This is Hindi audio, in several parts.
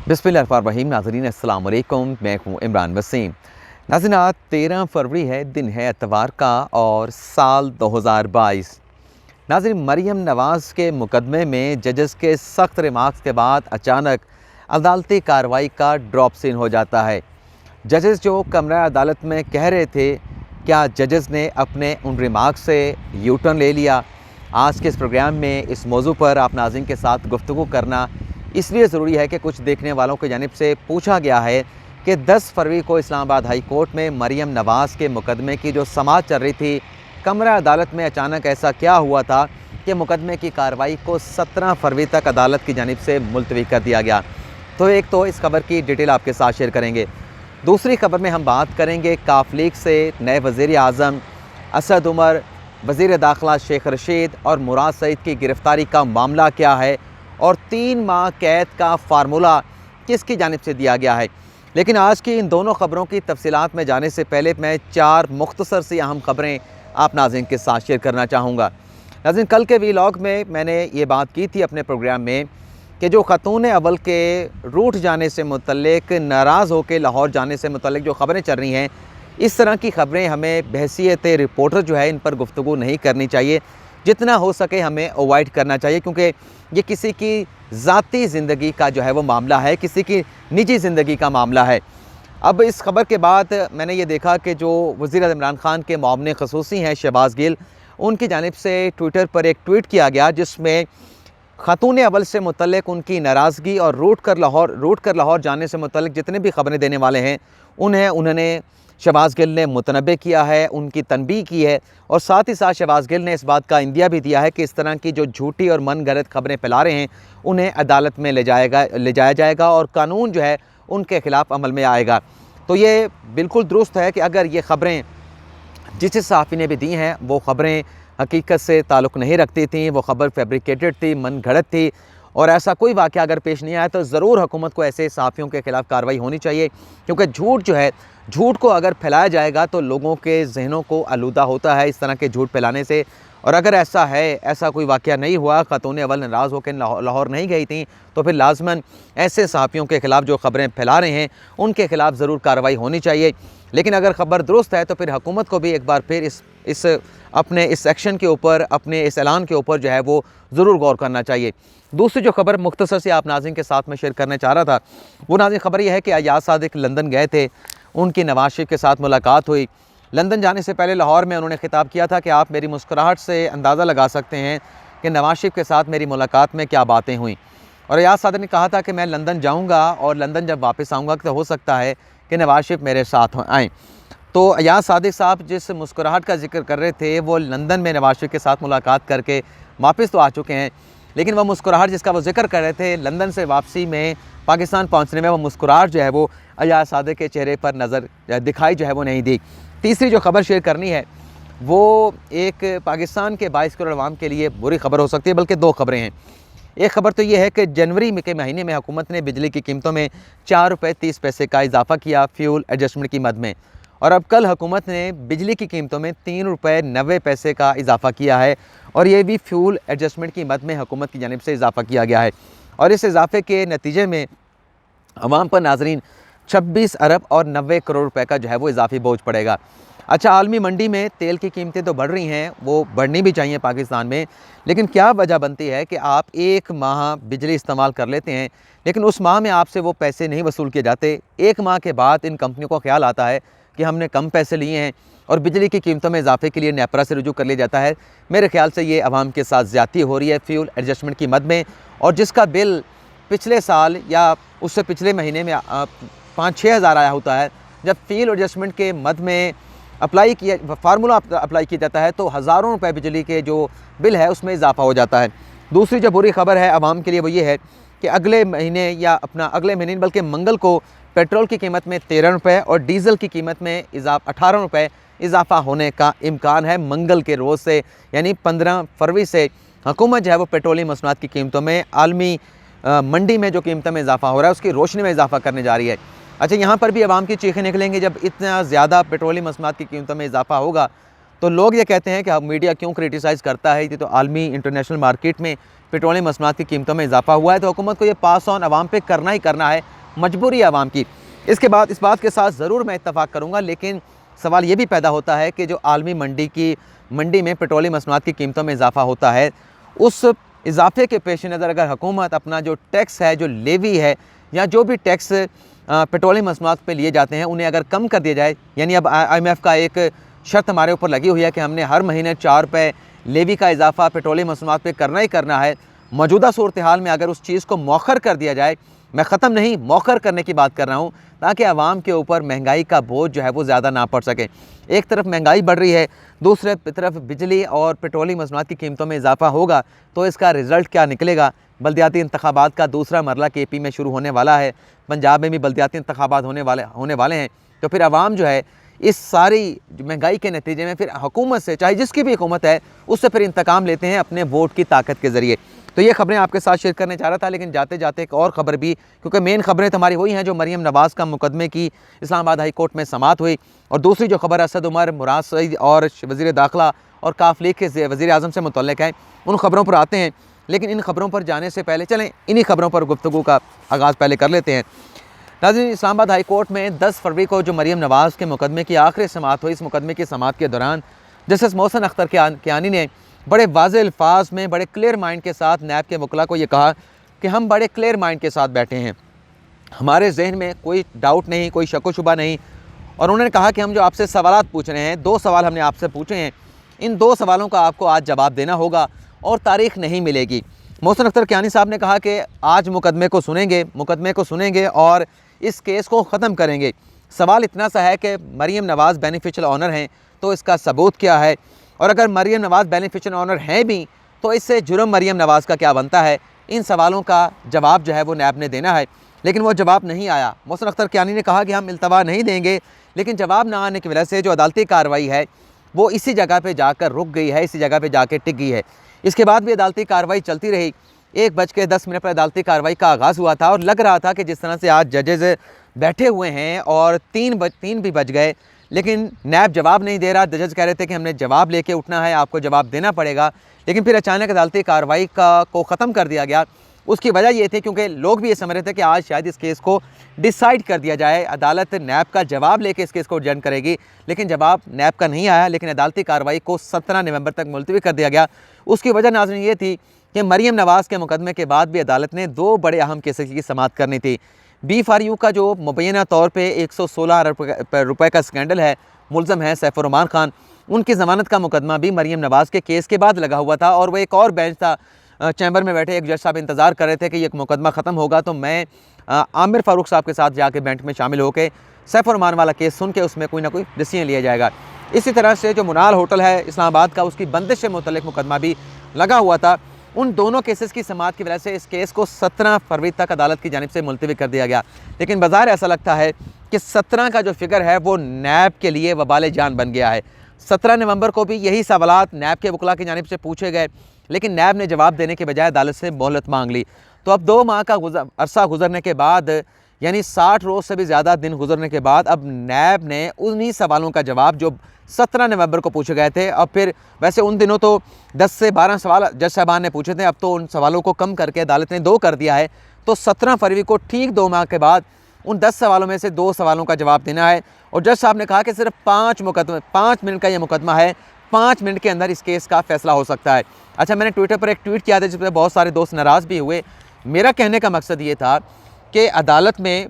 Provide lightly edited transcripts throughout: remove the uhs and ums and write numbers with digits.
बिस्मिल्लाहिर्रहमानिर्रहीम। नाज़रीन अस्सलाम वालेकुम, मैं हूँ इमरान वसीम। नाज़रीन आज 13 फरवरी है, दिन है एतवार का और साल 2022। नाज़रीन मरीम नवाज़ के मुकदमे में जजेस के सख्त रिमार्क्स के बाद अचानक अदालती कार्रवाई का ड्रॉप सीन हो जाता है। जजेस जो कमरा अदालत में कह रहे थे, क्या जजेस ने अपने उन रिमार्क्स से यू टर्न ले लिया? आज के इस प्रोग्राम में इस मौजू पर आप नाज़रीन के साथ गुफ्तगू करना इसलिए ज़रूरी है कि कुछ देखने वालों की जानिब से पूछा गया है कि 10 फरवरी को इस्लामाबाद हाई कोर्ट में मरीम नवाज़ के मुकदमे की जो समाअत चल रही थी, कमरा अदालत में अचानक ऐसा क्या हुआ था कि मुकदमे की कार्रवाई को 17 फरवरी तक अदालत की जानिब से मुलतवी कर दिया गया। तो एक तो इस खबर की डिटेल आपके साथ शेयर करेंगे। दूसरी खबर में हम बात करेंगे काफ लीग से नए वज़ीर आज़म असद उमर, वज़ीर दाखिला शेख रशीद और मुराद सईद की गिरफ़्तारी का मामला क्या है और 3 माह कैद का फार्मूला किसकी जानिब से दिया गया है। लेकिन आज की इन दोनों ख़बरों की तफसीलात में जाने से पहले मैं 4 मुख्तसर सी अहम ख़बरें आप नाज़रीन के साथ शेयर करना चाहूँगा। नाज़रीन कल के वीलॉग में मैंने ये बात की थी अपने प्रोग्राम में कि जो ख़तून अव्वल के रूठ जाने से मुतल्लिक, नाराज़ होकर लाहौर जाने से मुतल्लिक जो ख़बरें चल रही हैं, इस तरह की ख़बरें हमें बहैसियत रिपोर्टर जो है इन पर गुफ्तगू नहीं करनी चाहिए। जितना हो सके हमें अवॉइड करना चाहिए, क्योंकि ये किसी की ज़ाती ज़िंदगी का जो है वो मामला है, किसी की निजी ज़िंदगी का मामला है। अब इस खबर के बाद मैंने ये देखा कि जो वज़ीर आज़म इमरान खान के मुआविन ख़ुसूसी हैं शहबाज़ गिल, उनकी जानिब से ट्विटर पर एक ट्वीट किया गया जिसमें ख़तून अव्वल से मुतल्लिक उनकी नाराज़गी और रूट कर लाहौर जाने से मुतल्लिक जितने भी ख़बरें देने वाले हैं उन्होंने शहबाज़ गिल ने मुतनब्बे किया है, उनकी तनबीह की है और साथ ही साथ शहबाज़ गिल ने इस बात का इंदिया भी दिया है कि इस तरह की जो झूठी और मन गलत ख़बरें फैला रहे हैं उन्हें अदालत में ले जाया जाएगा और कानून जो है उनके ख़िलाफ़ अमल में आएगा। तो ये बिल्कुल दुरुस्त है कि अगर ये ख़बरें जिस सहाफ़ी ने भी दी हैं वो ख़बरें हकीकत से ताल्लुक़ नहीं रखती थी, वो ख़बर फैब्रिकेटेड थी, मन घड़त थी और ऐसा कोई वाक़या अगर पेश नहीं आया तो ज़रूर हुकूमत को ऐसे सहाफ़ियों के ख़िलाफ़ कार्रवाई होनी चाहिए। क्योंकि झूठ को अगर फैलाया जाएगा तो लोगों के जहनों को आलूदा होता है इस तरह के झूठ फैलाने से। और अगर ऐसा कोई वाक़या नहीं हुआ, ख़तून अव्वल नाराज़ होकर लाहौर नहीं गई थी, तो फिर लाज़मन ऐसे सहाफ़ियों के ख़िलाफ़ जो ख़बरें फैला रहे हैं उनके ख़िलाफ़ ज़रूर कार्रवाई होनी चाहिए। लेकिन अगर ख़बर दुरुस्त है तो फिर हुकूमत को भी एक बार फिर अपने इस एक्शन के ऊपर, अपने इस ऐलान के ऊपर जो है वो ज़रूर गौर करना चाहिए। दूसरी जो खबर मुख्तसर से आप नाज़रीन के साथ में शेयर करना चाह रहा था, वो नाज़रीन खबर यह है कि अयाज सादिक लंदन गए थे, उनकी नवाज़ शरीफ के साथ मुलाकात हुई। लंदन जाने से पहले लाहौर में उन्होंने खिताब किया था कि आप मेरी मुस्कुराहट से अंदाज़ा लगा सकते हैं कि नवाज़ शरीफ के साथ मेरी मुलाकात में क्या बातें हुई। और अयाज सादिक ने कहा था कि मैं लंदन जाऊँगा और लंदन जब वापस आऊँगा तो हो सकता है कि नवाज़ शरीफ मेरे साथ आएँ। तो अयाज सादिक साहब जिस मुस्कुराहट का जिक्र कर रहे थे वो लंदन में नवाज़ शरीफ के साथ मुलाकात करके वापस तो आ चुके हैं, लेकिन वह मुस्कुराहट जिसका वो जिक्र कर रहे थे लंदन से वापसी में पाकिस्तान पहुंचने में, वो मुस्कुराहट जो है वो अयाज सादिक के चेहरे पर नज़र दिखाई जो है वो नहीं दी। तीसरी जो खबर शेयर करनी है वो एक पाकिस्तान के 22 करोड़ अवाम के लिए बुरी खबर हो सकती है, बल्कि 2 खबरें हैं। एक खबर तो ये है कि जनवरी के महीने में हुकूमत ने बिजली की कीमतों में 4 रुपये 30 पैसे का इजाफा किया फ्यूल एडजस्टमेंट की मद में, और अब कल हुकूमत ने बिजली की कीमतों में 3 रुपये 90 पैसे का इजाफा किया है और ये भी फ्यूल एडजस्टमेंट की मद में हुकूमत की जानिब से इजाफा किया गया है। और इस इजाफे के नतीजे में अवाम पर नाजरीन 26 अरब और 90 करोड़ रुपए का जो है वो इजाफी बोझ पड़ेगा। अच्छा, आलमी मंडी में तेल की कीमतें तो बढ़ रही हैं, वो बढ़नी भी चाहिए पाकिस्तान में, लेकिन क्या वजह बनती है कि आप 1 माह बिजली इस्तेमाल कर लेते हैं लेकिन उस माह में आपसे वो पैसे नहीं वसूल किए जाते। 1 माह के बाद इन कंपनियों को ख्याल आता है कि हमने कम पैसे लिए हैं और बिजली की कीमतों में इजाफे के लिए नेपरा से रुजू कर लिया जाता है। मेरे ख्याल से ये अवाम के साथ ज़्यादती हो रही है फ्यूल एडजस्टमेंट की मद में, और जिसका बिल पिछले साल या उससे पिछले महीने में 5-6 हज़ार आया होता है, जब फ्यूल एडजस्टमेंट के मद में फार्मूला अप्लाई किया जाता है तो हज़ारों रुपए बिजली के जो बिल है उसमें इजाफा हो जाता है। दूसरी जो बुरी खबर है आवाम के लिए वो ये है कि अगले महीने बल्कि मंगल को पेट्रोल की कीमत में 13 रुपये और डीज़ल की कीमत में 18 रुपये इजाफा होने का इम्कान है। मंगल के रोज़ से यानी 15 फरवरी से हुकूमत जो है वो पेट्रोलियम मसनूआत की कीमतों में आलमी मंडी में जो कीमतों में इजाफा हो रहा है उसकी रोशनी में इजाफा करने जा रही है। अच्छा, यहाँ पर भी आवाम की चीखें निकलेंगी जब इतना ज़्यादा पेट्रोलियम मसनूआत की कीमतों में इजाफा होगा। तो लोग ये कहते हैं कि अब मीडिया क्यों क्रिटिसाइज़ करता है, ये तो आलमी इंटरनेशनल मार्केट में पेट्रोलियम मसनूआत की कीमतों में इजाफा हुआ है तो हुकूमत को ये पास ऑन आवाम पे करना ही करना है, मजबूरी है आवाम की। इसके बाद इस बात के साथ ज़रूर मैं इत्तफ़ाक़ करूँगा, लेकिन सवाल ये भी पैदा होता है कि जो आलमी मंडी में पेट्रोलियम मसनूआत की कीमतों में इजाफ़ा होता है, उस इजाफ़े के पेश नज़र अगर हुकूमत अपना जो टैक्स है, जो लेवी है, या जो भी टैक्स पेट्रोलियम मसनूआत पे लिए जाते हैं उन्हें अगर कम कर दिया जाए, यानी अब IMF का एक शर्त हमारे ऊपर लगी हुई है कि हमने हर महीने 4 रुपये लेवी का इजाफ़ा पेट्रोलियम मसनूआत पे करना ही करना है। मौजूदा सूरत हाल में अगर उस चीज़ को मौखर कर दिया जाए, मैं ख़त्म नहीं मौखर करने की बात कर रहा हूँ, ताकि आवाम के ऊपर महंगाई का बोझ जो है वो ज़्यादा ना पड़ सके। एक तरफ महंगाई बढ़ रही है, दूसरे तरफ बिजली और पेट्रोलियम मसनूआत की कीमतों में इजाफ़ा होगा, तो इसका रिज़ल्ट क्या निकलेगा। बल्दियाती इंतखाबात का दूसरा मरला KP में शुरू होने वाला है, पंजाब में भी बल्दियाती इंतखाबात होने वाले हैं। तो फिर आवाम जो है इस सारी महंगाई के नतीजे में फिर हुकूमत से, चाहे जिसकी भी हुकूमत है, उससे फिर इंतकाम लेते हैं अपने वोट की ताकत के ज़रिए। तो ये खबरें आपके साथ शेयर करने चाह रहा था, लेकिन जाते जाते एक और ख़बर भी, क्योंकि मेन खबरें तो हमारी वही हैं जो मरीम नवाज़ का मुकदमे की इस्लामाबाद हाई कोर्ट में समाअत हुई, और दूसरी जो खबर असद उमर, मुराद सईद और वज़ीर दाखिला और काफ लीग के वज़ीर आज़म से मुतल्लिक़ है। उन खबरों पर आते हैं, लेकिन इन खबरों पर जाने से पहले चलें इन्हीं खबरों पर गुफ्तगू का आगाज़ पहले कर लेते हैं। नाज़रीन, इस्लामाबाद हाई कोर्ट में 10 फरवरी को जो मरीम नवाज़ के मुकदमे की आखिरी समाअत हुई, इस मुकदमे की समाअत के दौरान जस्टिस मोहसिन अख्तर कियानी ने बड़े वाज़ेह अल्फाज में, बड़े क्लियर माइंड के साथ नैब के वकला को ये कहा कि हम बड़े क्लियर माइंड के साथ बैठे हैं, हमारे जहन में कोई डाउट नहीं, कोई शक व शुबा नहीं। और उन्होंने कहा कि हम जो आपसे सवालात पूछ रहे हैं, 2 सवाल हमने आपसे पूछे हैं, इन 2 सवालों का आपको आज जवाब देना होगा और तारीख़ नहीं मिलेगी। मोहसिन अख्तर कियानी साहब ने कहा कि आज मुकदमे को सुनेंगे और इस केस को ख़त्म करेंगे। सवाल इतना सा है कि मरीम नवाज़ बेनिफिशियल ऑनर हैं, तो इसका सबूत क्या है, और अगर मरीम नवाज़ बेनिफिशियल ऑनर हैं भी, तो इससे जुर्म मरीम नवाज़ का क्या बनता है। इन सवालों का जवाब जो है वो नैब ने देना है, लेकिन वो जवाब नहीं आया। मोहसिन अख्तर कियानी ने कहा कि हम इल्तवा नहीं देंगे, लेकिन जवाब ना आने की वजह से जो अदालती कार्रवाई है वो इसी जगह पे जाकर रुक गई है, इसी जगह पे जाके टिक गई है। इसके बाद भी अदालती कार्रवाई चलती रही। 1:10 पर अदालती कार्रवाई का आगाज़ हुआ था, और लग रहा था कि जिस तरह से आज जजेज़ बैठे हुए हैं और 3 भी बज गए, लेकिन नैब जवाब नहीं दे रहा। जज कह रहे थे कि हमने जवाब लेके उठना है, आपको जवाब देना पड़ेगा, लेकिन फिर अचानक अदालती कार्रवाई को ख़त्म कर दिया गया। उसकी वजह ये थी क्योंकि लोग भी ये समझ रहे थे कि आज शायद इस केस को डिसाइड कर दिया जाए, अदालत नैब का जवाब लेके इस केस को एडजर्न करेगी, लेकिन जवाब नैब का नहीं आया। लेकिन अदालती कार्रवाई को 17 नवंबर तक मुलतवी कर दिया गया। उसकी वजह नाज़रीन ये थी कि मरीम नवाज़ के मुकदमे के बाद भी अदालत ने 2 बड़े अहम केसेस की समाअत करनी थी। B4U का जो मुबैना तौर पे 116 अरब रुपये का स्कैंडल है, मुलज़म है सैफुर्रहमान खान, उनकी ज़मानत का मुकदमा भी मरीम नवाज़ के केस के बाद लगा हुआ था, और वो एक और बेंच था, चैम्बर में बैठे एक जज साहब इंतज़ार कर रहे थे कि ये मुकदमा ख़त्म होगा तो मैं आमिर फ़ारूक साहब के साथ जाके बेंच में शामिल होकर सैफुर्रहमान वाला केस सुन के उसमें कोई ना कोई डिसीजन लिया जाएगा। इसी तरह से जो मुनाल होटल है इस्लामाबाद का, उसकी बंदिश से मुतल्लिक़ मुकदमा भी लगा हुआ था। उन दोनों केसेस की समाअत की वजह से इस केस को 17 फरवरी तक अदालत की जानिब से मुलतवी कर दिया गया। लेकिन बज़ाहिर ऐसा लगता है कि 17 का जो फिगर है वो नैब के लिए वबाल जान बन गया है। 17 नवंबर को भी यही सवालात नैब के वकला की जानिब से पूछे गए, लेकिन नैब ने जवाब देने के बजाय अदालत से मोहलत मांग ली। तो अब 2 माह का अरसा गुजरने के बाद, यानी 60 रोज़ से भी ज़्यादा दिन गुजरने के बाद, अब नैब ने उन्हीं सवालों का जवाब जो 17 नवंबर को पूछे गए थे, अब फिर वैसे उन दिनों तो 10 से 12 सवाल जज साहबान ने पूछे थे, अब तो उन सवालों को कम करके अदालत ने 2 कर दिया है। तो 17 फरवरी को ठीक 2 माह के बाद उन 10 सवालों में से 2 सवालों का जवाब देना है। और जज साहब ने कहा कि सिर्फ 5 मिनट का ये मुकदमा है, 5 मिनट के अंदर इस केस का फैसला हो सकता है। अच्छा, मैंने ट्विटर पर एक ट्वीट किया था जिस पर बहुत सारे दोस्त नाराज़ भी हुए। मेरा कहने का मकसद ये था कि अदालत में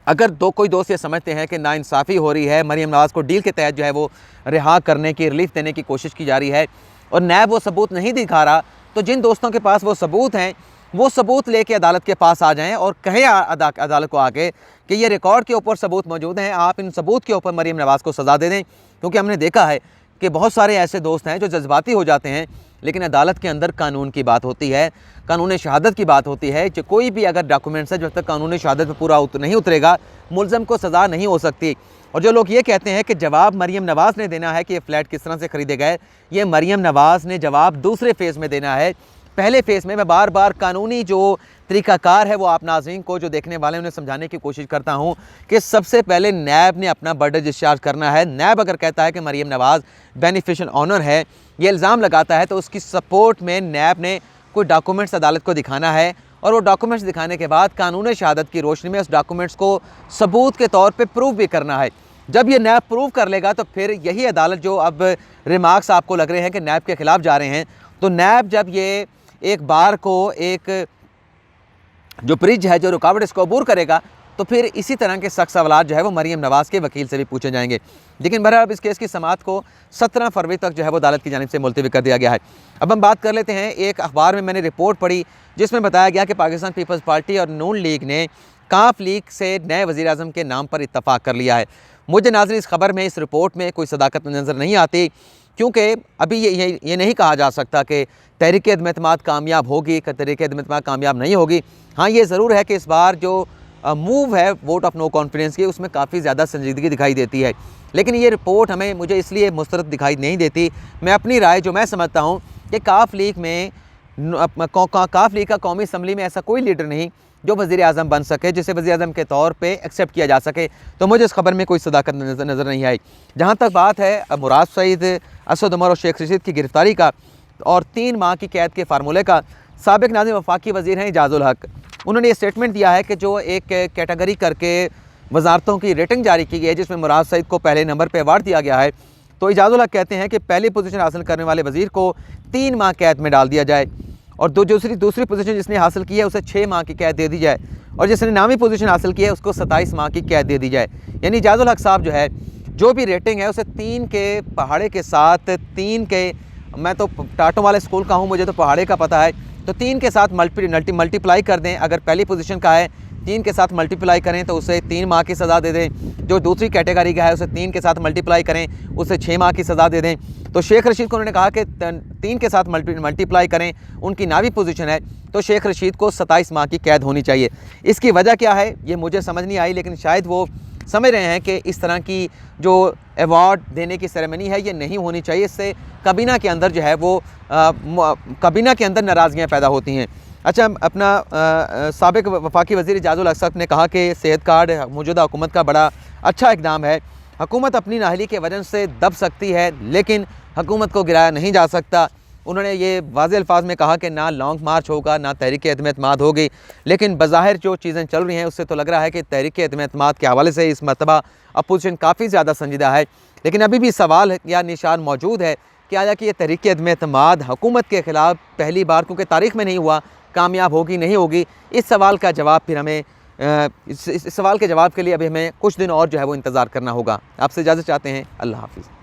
अगर कोई दोस्त ये समझते हैं कि नाइंसाफ़ी हो रही है, मरीम नवाज़ को डील के तहत जो है वो रिहा करने की, रिलीफ देने की कोशिश की जा रही है और नैब वो सबूत नहीं दिखा रहा, तो जिन दोस्तों के पास वो सबूत हैं वो सबूत लेके अदालत के पास आ जाएं और कहें अदालत को आके कि ये रिकॉर्ड के ऊपर सबूत मौजूद हैं, आप इन सबूत के ऊपर मरीम नवाज़ को सज़ा दे दें। क्योंकि हमने देखा है कि बहुत सारे ऐसे दोस्त हैं जो जज्बाती हो जाते हैं, लेकिन अदालत के अंदर कानून की बात होती है, कानून शहादत की बात होती है। जो कोई भी अगर डॉक्यूमेंट्स है, जब तक कानून शहादत पर पूरा नहीं उतरेगा, मुलज़म को सज़ा नहीं हो सकती। और जो लोग ये कहते हैं कि जवाब मरीम नवाज़ ने देना है कि ये फ्लैट किस तरह से ख़रीदे गए, ये मरीम नवाज़ ने जवाब दूसरे फेज़ में देना है। पहले फेज़ में मैं बार बार कानूनी जो तरीक़ाकार है वो आप नाज़रीन को, जो देखने वाले हैं, उन्हें समझाने की कोशिश करता हूँ कि सबसे पहले नैब ने अपना बर्डन डिस्चार्ज करना है। नैब अगर कहता है कि मरीम नवाज़ बेनिफिशियल ऑनर है, ये इल्ज़ाम लगाता है, तो उसकी सपोर्ट में नैब ने कोई डॉक्यूमेंट्स अदालत को दिखाना है और वो डॉक्यूमेंट्स दिखाने के बाद कानून शहादत की रोशनी में उस डॉक्यूमेंट्स को सबूत के तौर पे प्रूव भी करना है। जब ये नैब प्रूव कर लेगा तो फिर यही अदालत, जो अब रिमार्क्स आपको लग रहे हैं कि नैब के ख़िलाफ़ जा रहे हैं, तो नैब जब ये एक बार को एक जो ब्रिज है, जो रुकावट, इसको अबूर करेगा, तो फिर इसी तरह के सख्त सवाल जो है वो मरीम नवाज़ के वकील से भी पूछे जाएंगे। लेकिन बहरहाल अब इस केस की समाअत को 17 फरवरी तक जो है वो अदालत की जानिब से मुलतवी कर दिया गया है। अब हम बात कर लेते हैं, एक अखबार में मैंने रिपोर्ट पढ़ी जिसमें बताया गया कि पाकिस्तान पीपल्स पार्टी और नून लीग ने काफ लीग से नए वज़ीर-ए-आज़म के नाम पर इत्तफाक कर लिया है। मुझे नाज़रीन इस खबर में, इस रिपोर्ट में कोई सदाकत नज़र नहीं आती, क्योंकि अभी ये नहीं कहा जा सकता कि तहरीक अदम-ए-एतमाद कामयाब होगी, कि तहरीक अदम-ए-एतमाद कामयाब नहीं होगी। हाँ, ये ज़रूर है कि इस बार जो मूव है वोट ऑफ नो कॉन्फिडेंस की, उसमें काफ़ी ज़्यादा संजीदगी दिखाई देती है। लेकिन ये रिपोर्ट मुझे इसलिए मुस्तरद दिखाई नहीं देती। मैं अपनी राय जो मैं समझता हूँ कि काफ लीग में काफ लीग का कौमी असम्बली में ऐसा कोई लीडर नहीं जो वज़ीर-ए-आज़म बन सके, जिसे वज़ीर-ए-आज़म के तौर पे एक्सेप्ट किया जा सके। तो मुझे इस खबर में कोई सदाकत नज़र नहीं आई। जहाँ तक बात है मुराद सईद, असद उमर और शेख रशीद की गिरफ्तारी का और 3 माह की कैद के फार्मूले का, साबिक नाज़िम वफाकी वज़ीर हैं एजाज़ुल हक, उन्होंने ये स्टेटमेंट दिया है कि जो एक कैटेगरी करके वजारतों की रेटिंग जारी की गई है, जिसमें मुराद सईद को पहले नंबर पर अवार्ड दिया गया है, तो एजाज़ुल हक कहते हैं कि पहली पोजीशन हासिल करने वाले वज़ीर को 3 माह कैद में डाल दिया जाए, और दूसरी पोजीशन जिसने हासिल की है उसे 6 माह की कैद दे दी जाए, और जिसने नामी पोजीशन हासिल की है उसको 27 माह की कैद दे दी जाए। यानी एजाज़ुल हक साहब जो है, जो भी रेटिंग है उसे 3 के पहाड़े के साथ, 3 के, मैं तो टाटों वाले स्कूल का हूँ, मुझे तो पहाड़े का पता है, तो 3 के साथ मल्टीप्लाई कर दें। अगर पहली पोजीशन का है 3 के साथ मल्टीप्लाई करें तो उसे 3 माह की सज़ा दे दें। जो दूसरी कैटेगरी का है उसे 3 के साथ मल्टीप्लाई करें, उसे 6 माह की सज़ा दे दें। तो शेख रशीद को उन्होंने कहा कि 3 के साथ मल्टीप्लाई करें, उनकी नावी पोजीशन है, तो शेख रशीद को 27 माह की कैद होनी चाहिए। इसकी वजह क्या है ये मुझे समझ नहीं आई, लेकिन शायद वो समझ रहे हैं कि इस तरह की जो अवार्ड देने की सेरेमनी है ये नहीं होनी चाहिए। इससे काबीना के अंदर जो है वो काबीना के अंदर नाराज़गियाँ पैदा होती हैं। अच्छा, अपना साबिक वफाकी वज़ीर एजाज़ुल हक ने कहा कि सेहत कार्ड मौजूदा हुकूमत का बड़ा अच्छा इक़दाम है। हुकूमत अपनी नाअहली के वजन से दब सकती है, लेकिन हुकूमत को गिराया नहीं जा सकता। उन्होंने ये वाज़ेह अल्फाज में कहा कि ना लॉन्ग मार्च होगा, ना तहरीक अदम-ए-एतमाद होगी, लेकिन बज़ाहिर जो चीज़ें चल रही हैं उससे तो लग रहा है कि तहरीक अदम-ए-एतमाद के हवाले से इस मरतबा अपोजिशन काफ़ी ज़्यादा संजीदा है। लेकिन अभी भी सवाल या निशान मौजूद है कि आया कि ये तहरीक अदम-ए-एतमाद हुकूमत के ख़िलाफ़ पहली बार, क्योंकि तारीख़ में नहीं हुआ, कामयाब होगी नहीं होगी। इस सवाल का जवाब फिर हमें इस सवाल के जवाब के लिए अभी हमें कुछ दिन और जो है वो इंतज़ार करना होगा। आपसे इजाज़त चाहते हैं। अल्लाह हाफ़िज़।